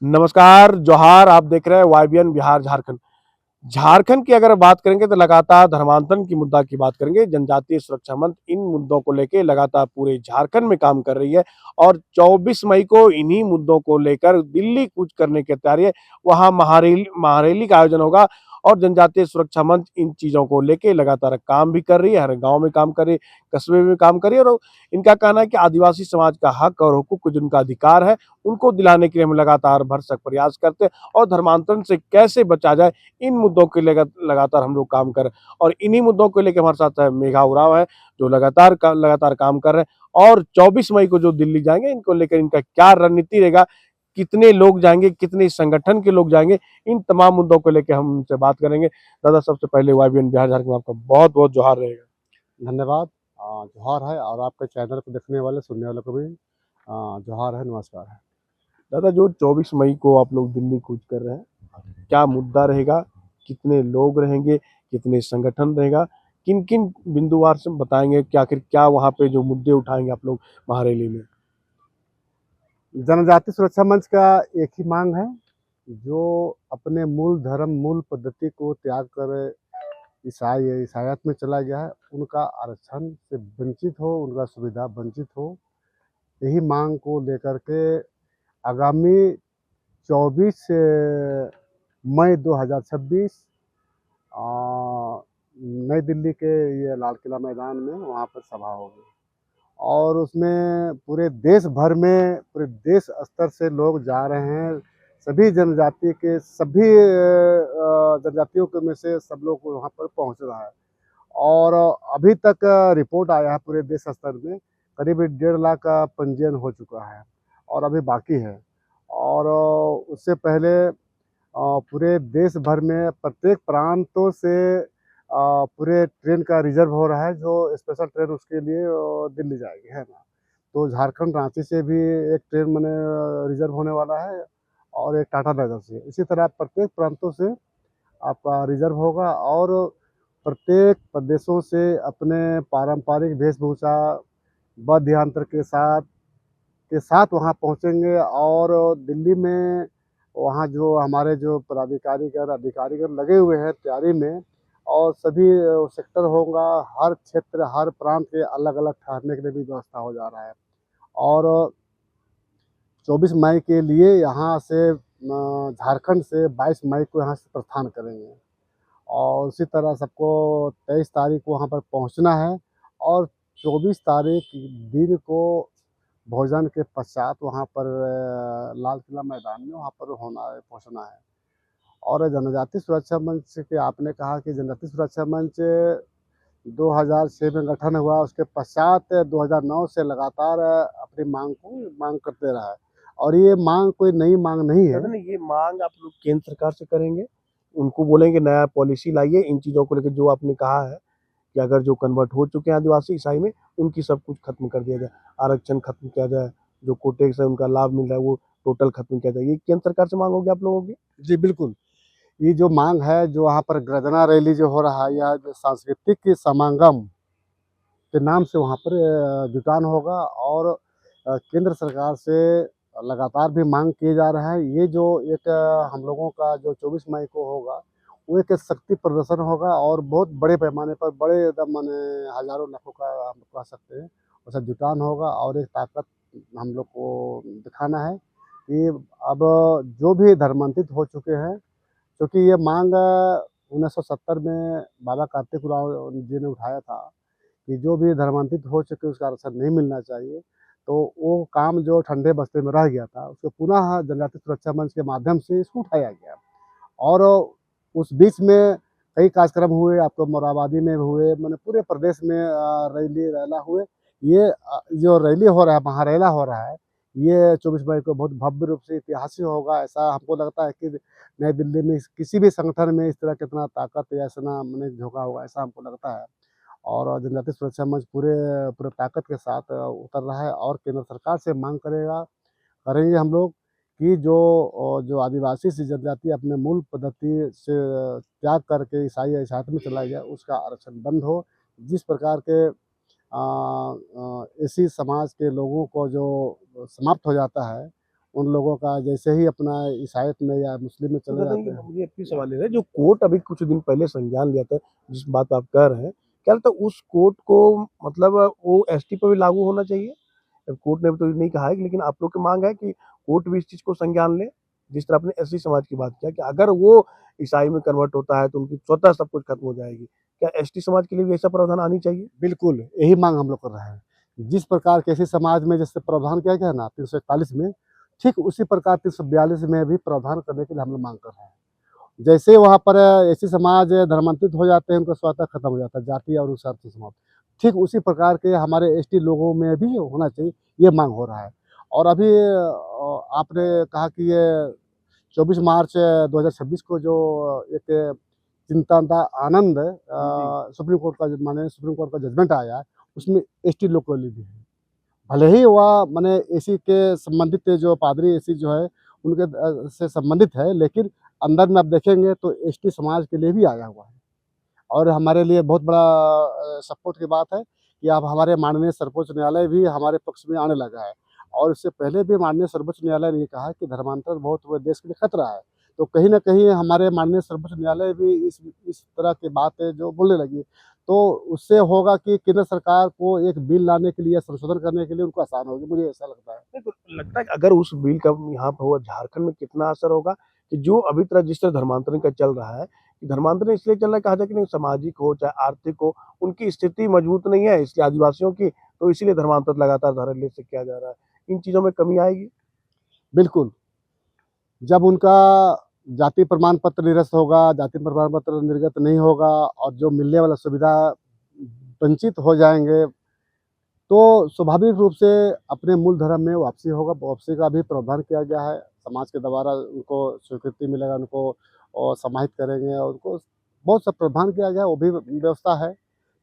नमस्कार, जोहार। आप देख रहे हैं वाईबीएन बिहार झारखंड। झारखंड की अगर बात करेंगे तो लगातार धर्मांतरण की मुद्दा की बात करेंगे। जनजातीय सुरक्षा मंच इन मुद्दों को लेके लगातार पूरे झारखंड में काम कर रही है और 24 मई को इन्हीं मुद्दों को लेकर दिल्ली कूच करने की तैयारी है। वहाँ महारैली का आयोजन होगा और जनजातीय सुरक्षा मंच इन चीज़ों को लेके लगातार काम भी कर रही है, हर गाँव में काम कर रही है, कस्बे में काम कर रही है और इनका कहना है कि आदिवासी समाज का हक और हुकूक जिनका अधिकार है, उनको दिलाने के लिए हम लगातार भरसक प्रयास करते हैं और धर्मांतरण से कैसे बचा जाए, इन मुद्दों के लेकर लगातार हम लोग काम कर रहे हैं और इन्हीं मुद्दों को लेकर हमारे साथ मेघा उरांव है, जो लगातार काम कर रहे हैं और 24 मई को जो दिल्ली जाएँगे, इनको लेकर इनका क्या रणनीति रहेगा, कितने लोग जाएँगे, कितने संगठन के लोग जाएँगे, इन तमाम मुद्दों को लेके हम उनसे बात करेंगे। दादा, सबसे पहले वाईबीएन बिहार झारखंड में आपका बहुत-बहुत जोहार रहेगा। धन्यवाद। जोहार है और आपके चैनल को देखने वाले, सुनने वालों को भी जोहार है, नमस्कार है। दादा, जो 24 मई को आप लोग दिल्ली कूच कर रहे हैं, क्या मुद्दा रहेगा? कितने लोग रहेंगे? कितने संगठन रहेगा? किन-किन बिंदुवार से बताएँगे कि आखिर क्या वहाँ पे जो मुद्दे उठाएँगे आप लोग महारैली में? जनजाति सुरक्षा मंच का एक ही मांग है, जो अपने मूल धर्म, मूल पद्धति को त्याग कर ईसाईयत में चला गया है, उनका आरक्षण से वंचित हो, उनका सुविधा वंचित हो। यही मांग को लेकर के आगामी 24 मई 2026 नई दिल्ली के ये लाल किला मैदान में वहाँ पर सभा होगी और उसमें पूरे देश स्तर से लोग जा रहे हैं। सभी जनजाति के सभी जनजातियों के में से सब लोग वहाँ पर पहुँच रहा है और अभी तक रिपोर्ट आया है पूरे देश स्तर में करीब 1.5 लाख का पंजीयन हो चुका है और अभी बाकी है। और उससे पहले पूरे देश भर में प्रत्येक प्रांतों से पूरे ट्रेन का रिज़र्व हो रहा है, जो स्पेशल ट्रेन उसके लिए दिल्ली जाएगी, है ना? तो झारखंड रांची से भी एक ट्रेन मने रिज़र्व होने वाला है और एक टाटा नगर से। इसी तरह प्रत्येक प्रांतों से आपका रिज़र्व होगा और प्रत्येक प्रदेशों से अपने पारंपरिक वेशभूषा, वाद्य यंत्र के साथ वहाँ पहुँचेंगे और दिल्ली में वहाँ जो हमारे जो अधिकारीगण लगे हुए हैं तैयारी में और सभी सेक्टर होगा, हर क्षेत्र, हर प्रांत के अलग-अलग ठहरने के लिए भी व्यवस्था हो जा रहा है। और 24 मई के लिए यहाँ से झारखंड से 22 मई को यहाँ से प्रस्थान करेंगे और उसी तरह सबको 23 तारीख को वहाँ पर पहुँचना है और 24 तारीख दिन को भोजन के पश्चात वहाँ पर लाल किला मैदान में वहाँ पर पहुँचना है। और जनजाति सुरक्षा मंच के आपने कहा कि जनजाति सुरक्षा मंच 2006 में गठन हुआ, उसके पश्चात 2009 से लगातार अपनी मांग करते रहा है और ये मांग कोई नई मांग नहीं है। दादा, नहीं, ये माँग आप लोग केंद्र सरकार से करेंगे? उनको बोलेंगे नया पॉलिसी लाइए इन चीज़ों को लेके जो आपने कहा है कि अगर जो कन्वर्ट हो चुके हैं आदिवासी ईसाई में, उनकी सब कुछ खत्म कर दिया जाए, आरक्षण खत्म किया जाए, जो कोटे से उनका लाभ मिल रहा है वो टोटल खत्म किया जाए। ये केंद्र सरकार से माँग होगी आप लोगों की? जी, बिल्कुल। ये जो मांग है, जो वहाँ पर गर्जना रैली जो हो रहा है या जो सांस्कृतिक समागम के नाम से वहाँ पर जुटान होगा और केंद्र सरकार से लगातार भी मांग किए जा रहा है। ये जो एक हम लोगों का जो 24 मई को होगा, वो एक शक्ति प्रदर्शन होगा और बहुत बड़े पैमाने पर बड़े एकदम माने हज़ारों लाखों का हम कह सकते हैं, वैसा जुटान होगा और एक ताकत हम लोग को दिखाना है कि अब जो भी धर्मांतरित हो चुके हैं, क्योंकि ये मांग 1970 में बाबा कार्तिक उरांव जी ने उठाया था कि जो भी धर्मांतरित हो चुके उसका आरक्षण नहीं मिलना चाहिए। तो वो काम जो ठंडे बस्ते में रह गया था, उसको पुनः जनजाति सुरक्षा मंच के माध्यम से इसको उठाया गया और उस बीच में कई कार्यक्रम हुए, आपको मोरहाबादी में हुए, माने पूरे प्रदेश में रैला हुए। ये जो रैली हो रहा है, महारैला हो रहा है, ये 24 मई को बहुत भव्य रूप से ऐतिहासिक होगा। ऐसा हमको लगता है कि नई दिल्ली में किसी भी संगठन में इस तरह का इतना ताकत या इतना माने झोंका होगा, ऐसा हमको लगता है। और जनजाति सुरक्षा मंच पूरे पूरे ताकत के साथ उतर रहा है और केंद्र सरकार से मांग करेंगे हम लोग कि जो आदिवासी सी जनजाति अपने मूल पद्धति से त्याग करके ईसाईयत में चला गया, उसका आरक्षण बंद हो। जिस प्रकार के एसी समाज के लोगों को जो समाप्त हो जाता है, उन लोगों का जैसे ही अपना ईसाईयत में या मुस्लिम में तो चले दादा जाते ये हैं। मुझे अपनी सवाल है जो कोर्ट अभी कुछ दिन पहले संज्ञान लिया था, जिस बात आप कह रहे हैं, क्या लगता है उस कोर्ट को मतलब वो एसटी पे भी लागू होना चाहिए? कोर्ट ने तो नहीं कहा है लेकिन आप लोग की माँग है कि कोर्ट भी इस चीज़ को संज्ञान ले? जिस तरह आपने एससी समाज की बात किया कि अगर वो ईसाई में कन्वर्ट होता है तो उनकी स्वतः सब कुछ खत्म हो जाएगी। क्या एसटी समाज के लिए भी ऐसा प्रावधान आनी चाहिए? बिल्कुल, यही माँग हम लोग कर रहे हैं। जिस प्रकार कैसे समाज में जैसे प्रावधान किया गया है ना 341 में, ठीक उसी प्रकार 342 में भी प्रावधान करने के लिए हम लोग माँग कर रहे हैं। जैसे वहाँ पर ऐसी समाज धर्मांतरित हो जाते हैं, उनका स्वतः खत्म हो जाता है, जाति और उस अर्थ से समाप्त। ठीक उसी प्रकार के हमारे एसटी लोगों में भी होना चाहिए, ये माँग हो रहा है। और अभी आपने कहा कि ये 24 मार्च 2026 को जो एक चिंतनता आनंद जी। सुप्रीम कोर्ट का माननीय सुप्रीम कोर्ट का जजमेंट आया है, उसमें एसटी लोग को लिए भी है। भले ही वह माने एसी के संबंधित जो पादरी एसी जो है उनके से संबंधित है, लेकिन अंदर में आप देखेंगे तो एसटी समाज के लिए भी आया हुआ है। और हमारे लिए बहुत बड़ा सपोर्ट की बात है कि अब हमारे माननीय सर्वोच्च न्यायालय भी हमारे पक्ष में आने लगा है। और इससे पहले भी माननीय सर्वोच्च न्यायालय ने ये कहा है कि धर्मांतरण बहुत हुए देश के लिए खतरा है। तो कहीं न कहीं हमारे माननीय सर्वोच्च न्यायालय भी इस तरह की बातें जो बोलने लगी, तो उससे होगा कि केंद्र सरकार को एक बिल लाने के लिए या संशोधन करने के लिए उनको आसान होगी, मुझे ऐसा लगता है। नहीं तो लगता है कि अगर उस बिल का यहाँ पे हुआ झारखंड में कितना असर होगा कि जो अभी तरह जिस तरह धर्मांतरण का चल रहा है, कि धर्मांतरण इसलिए चल रहा है कहा जाए कि नहीं सामाजिक हो चाहे आर्थिक हो, उनकी स्थिति मजबूत नहीं है इसलिए आदिवासियों की, तो इसीलिए धर्मांतरण लगातार धड़ल्ले से किया जा रहा है। इन चीज़ों में कमी आएगी? बिल्कुल, जब उनका जाति प्रमाण पत्र निरस्त होगा, जाति प्रमाण पत्र निर्गत नहीं होगा और जो मिलने वाला सुविधा वंचित हो जाएँगे, तो स्वाभाविक रूप से अपने मूल धर्म में वापसी होगा। वापसी का भी प्रावधान किया गया है। समाज के द्वारा उनको स्वीकृति मिलेगा, उनको समाहित करेंगे और उनको बहुत सा प्रावधान किया गया है, वो भी व्यवस्था है।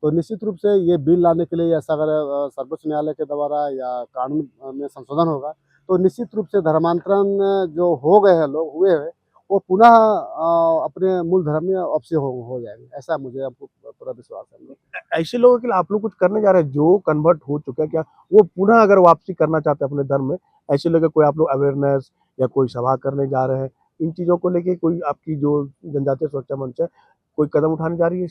तो निश्चित रूप से ये बिल लाने के लिए ऐसा अगर सर्वोच्च न्यायालय के द्वारा या कानून में संशोधन होगा, तो निश्चित रूप से धर्मांतरण जो हो गए हैं लोग हुए हैं, वो पुनः अपने मूल धर्म में वापसी हो जाएँगे। ऐसा मुझे अब पूरा विश्वास है। ऐसे लोगों के लिए आप लोग कुछ करने जा रहे हैं जो कन्वर्ट हो चुके हैं, क्या वो पुनः अगर वापसी करना चाहते हैं अपने धर्म में, ऐसे लोगों कोई आप लोग अवेयरनेस या कोई सभा करने जा रहे हैं? इन चीज़ों को लेके कोई आपकी जो जनजातीय सुरक्षा मंच है, कोई कदम उठाने जा रही है?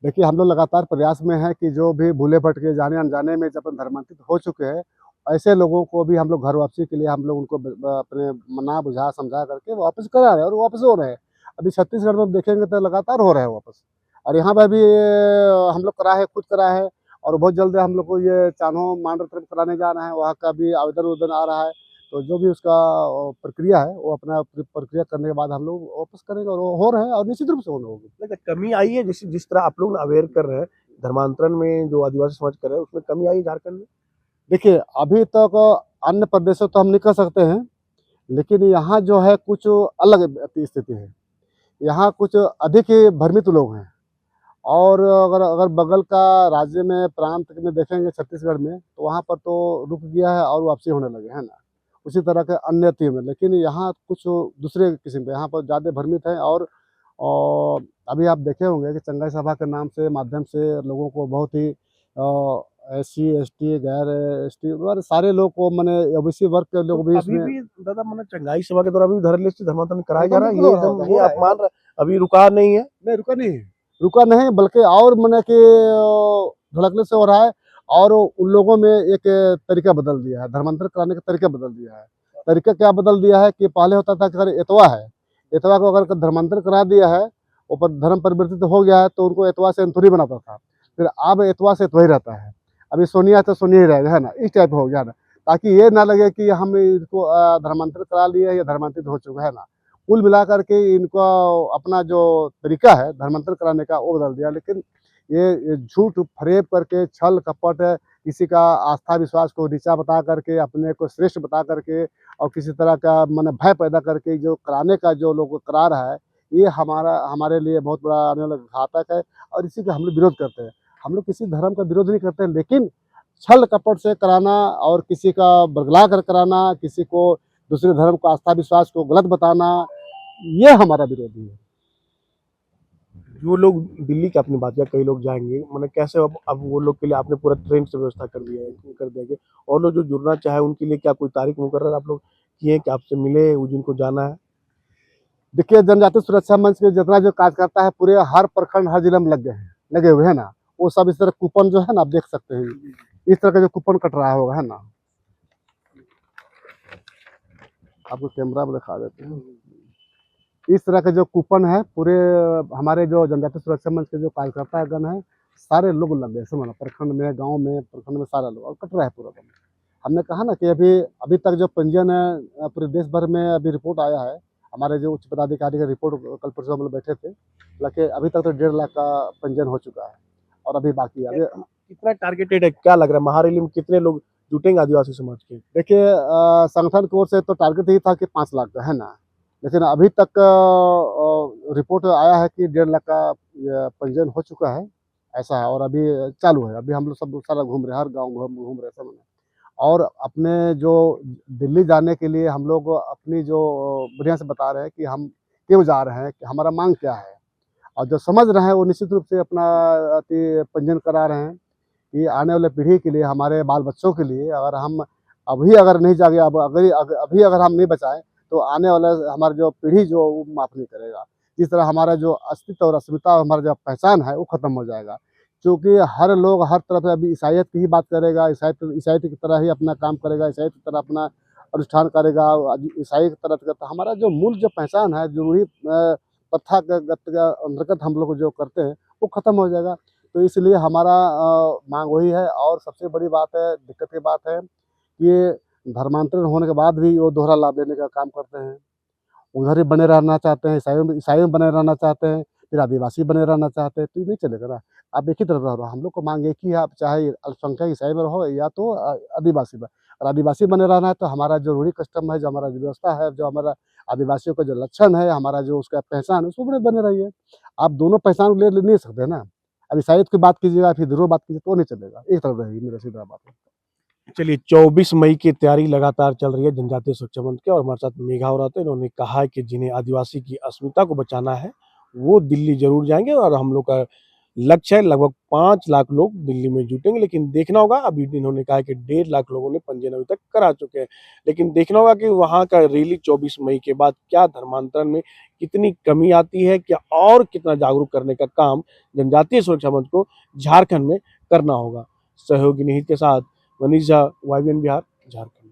देखिए, हम लोग लगातार प्रयास में हैं कि जो भी भूले-भटके, जाने-अनजाने में जब धर्मांतरित हो चुके हैं, ऐसे लोगों को भी हम लोग घर वापसी के लिए हम लोग उनको अपने मना, बुझा, समझा करके वापस करा रहे हैं और वापस हो रहे हैं। अभी छत्तीसगढ़ में आप देखेंगे तो लगातार हो रहे हैं वापस। और यहाँ पे भी हम लोग कराए हैं, खुद कराए हैं और बहुत जल्द हम लोग को ये चान्हो मांडर तरफ कराने जा रहे हैं, वहाँ का भी आवेदन-ववेदन आ रहा है। तो जो भी उसका प्रक्रिया है, वो अपना प्रक्रिया करने के बाद हम लोग वापस करेंगे और वो हो रहे हैं और निश्चित रूप से होगी। मतलब कमी आई है जिस जिस तरह आप लोग अवेयर कर रहे हैं, धर्मांतरण में जो आदिवासी समाज कर रहे हैं, उसमें कमी आई है झारखंड में? देखिए, अभी तक अन्य प्रदेशों तो हम नहीं कह सकते हैं, लेकिन यहाँ जो है कुछ अलग स्थिति है। यहाँ कुछ अधिक ही भ्रमित लोग हैं और अगर अगर बगल का राज्य में प्रांत में देखेंगे छत्तीसगढ़ में, तो वहाँ पर तो रुक गया है और वापसी होने लगे, है ना? उसी तरह के अन्य थी में, लेकिन यहाँ कुछ दूसरे किस्म के यहाँ पर ज़्यादा भ्रमित हैं और अभी आप देखे होंगे कि चंगाई सभा के नाम से माध्यम से लोगों को बहुत ही एससी, एसटी, गैर एसटी और सारे लोग को माने ओबीसी वर्ग के तो लोग भी अभी इसमें भी दादा माने चंगाई सभा के दौरान अभी धड़ल्ले से धर्मांतरण कराया जा बिल्कुल, रहा है, बिल्कुल ये हो रहा एकदम है, ये हो रहा है, हो अपमान रहा है। अभी रुका नहीं है? नहीं, रुका नहीं है। रुका नहीं बल्कि और माने कि धड़ल्ले से हो रहा है और उन लोगों में एक तरीका बदल दिया है, धर्मांतरण कराने का तरीका बदल दिया है। तरीका क्या बदल दिया है कि पहले होता था कि अगर एतवा है, एतवा को अगर धर्मांतरण करा दिया है, वो धर्म परिवर्तित हो गया है, तो उनको एतवा से एंथोनी बनाता था। फिर अब एतवा से एतवा ही रहता है। अभी सोनिया है तो सोनिया ही रहेगा, है ना? इस टाइप हो गया ना, ताकि ये ना लगे कि हम इसको धर्मांतरण करा लिए या धर्मांतरित हो चुका है ना। कुल मिलाकर के इनको अपना जो तरीका है धर्मांतरण कराने का वो बदल दिया, लेकिन ये झूठ-फरेब करके छल-कपट किसी का आस्था विश्वास को नीचा बता करके, अपने को श्रेष्ठ बता करके और किसी तरह का माने भय पैदा करके जो कराने का जो लोग करा रहा है, ये हमारे लिए बहुत बड़ा आने वाला घातक है और इसी का हम लोग विरोध करते हैं। हम लोग किसी धर्म का विरोध नहीं करते हैं, लेकिन छल-कपट से कराना और किसी का बरगला कर कराना, किसी को दूसरे धर्म का आस्था विश्वास को गलत बताना, ये हमारा विरोधी है। जो लोग दिल्ली की आपने बात किया कई लोग जाएँगे, माने कैसे अब वो लोग के लिए आपने पूरा ट्रेन से व्यवस्था कर दिया है कर दिया गया और लोग जो जुड़ना चाहे उनके लिए क्या कोई तारीख मुकर्रर आप लोग किए हैं कि आपसे मिले, वो जिनको जाना है? देखिए, जनजातीय सुरक्षा मंच के जितना जो कार्यकर्ता है पूरे हर प्रखंड हर जिले में लगे हुए हैं ना, वो सब इस तरह कूपन जो है ना आप देख सकते हैं, इस तरह का जो कूपन कट रहा होगा, है ना, आपको कैमरा में दिखा देते हैं। इस तरह के जो कूपन है पूरे हमारे जो जनजातीय सुरक्षा मंच के जो कार्यकर्ता गण है सारे लोग लगे हैं, समझ लो प्रखंड में, गांव में, प्रखंड में सारा लोग, और कट रहा है पूरा दम। हमने कहा ना कि अभी अभी तक जो पंजीयन है पूरे देश भर में अभी रिपोर्ट आया है, हमारे जो उच्च पदाधिकारी का रिपोर्ट कल परसों हम लोग बैठे थे, हालांकि अभी तक तो 1.5 लाख का पंजीयन हो चुका है और अभी बाकी है। अभी कितना टारगेटेड है, क्या लग रहा है महारैली में कितने लोग जुटेंगे आदिवासी समाज के? देखिए, संगठन की ओर से तो टारगेट ही था कि 5 लाख का, है ना, लेकिन अभी तक रिपोर्ट आया है कि 1.5 लाख का पंजीयन हो चुका है, ऐसा है। और अभी चालू है, अभी हम लोग सब सारा घूम रहे हैं, हर गाँव घूम रहे हैं सब। और अपने जो दिल्ली जाने के लिए हम लोग अपनी जो बढ़िया से बता रहे हैं कि हम क्यों जा रहे हैं, कि हमारा मांग क्या है, और जो समझ रहे हैं वो निश्चित रूप से अपना पंजीयन करा रहे हैं कि आने वाले पीढ़ी के लिए, हमारे बाल बच्चों के लिए, अगर हम अभी अगर नहीं जागे, अब अभी अगर हम नहीं बचाएं तो आने वाला हमारा जो पीढ़ी जो वो माफ़ नहीं करेगा। जिस तरह हमारा जो अस्तित्व और अस्मिता, हमारा जो पहचान है वो खत्म हो जाएगा, क्योंकि हर लोग हर तरफ से अभी ईसाइयत की ही बात करेगा, ईसाइयत की तरह ही अपना काम करेगा, ईसाइयत की तरह अपना अनुष्ठान करेगा, ईसाई की तरह तो हमारा जो मूल जो पहचान है, जो भी प्रथागत के अंतर्गत हम लोग जो करते हैं वो खत्म हो जाएगा। तो इसलिए हमारा मांग वही है। और सबसे बड़ी बात है, दिक्कत की बात है कि धर्मांतरण होने के बाद भी वो दोहरा लाभ लेने का काम करते हैं, उधर ही बने रहना चाहते हैं, ईसाई में बने रहना चाहते हैं, फिर आदिवासी बने रहना चाहते हैं, तो ये नहीं चलेगा ना। आप एक ही तरफ रहो, हम लोग को मांग एक ही है, आप चाहे अल्पसंख्यक ईसाई में रहो या तो आदिवासी में। और आदिवासी बने रहना है तो हमारा जो रूढ़ी कस्टम है, जो हमारा जो व्यवस्था है, जो हमारा आदिवासियों का जो लक्षण है, हमारा जो उसका पहचान है, उसको बने रहिए। आप दोनों पहचान ले नहीं सकते ना। अब ईसाइयत की बात कीजिएगा, फिर ध्रुव बात कीजिए तो नहीं चलेगा, एक तरफ रहिए, मेरा सीधा बात है। चलिए, 24 मई की तैयारी लगातार चल रही है जनजातीय सुरक्षा मंच की, और हमारे साथ मेघा हो रहा था, इन्होंने कहा है कि जिन्हें आदिवासी की अस्मिता को बचाना है वो दिल्ली जरूर जाएंगे, और हम लोग का लक्ष्य है लगभग 5 लाख लोग दिल्ली में जुटेंगे। लेकिन देखना होगा, अभी इन्होंने कहा है कि 1.5 लाख लोगों ने पंजीयन अभी तक करा चुके हैं, लेकिन देखना होगा कि वहाँ का रैली 24 मई के बाद क्या धर्मांतरण में कितनी कमी आती है, क्या और कितना जागरूक करने का काम जनजातीय सुरक्षा मंच को झारखंड में करना होगा। सहयोगी निहित के साथ मनीष झा, YBN बिहार, झारखंड।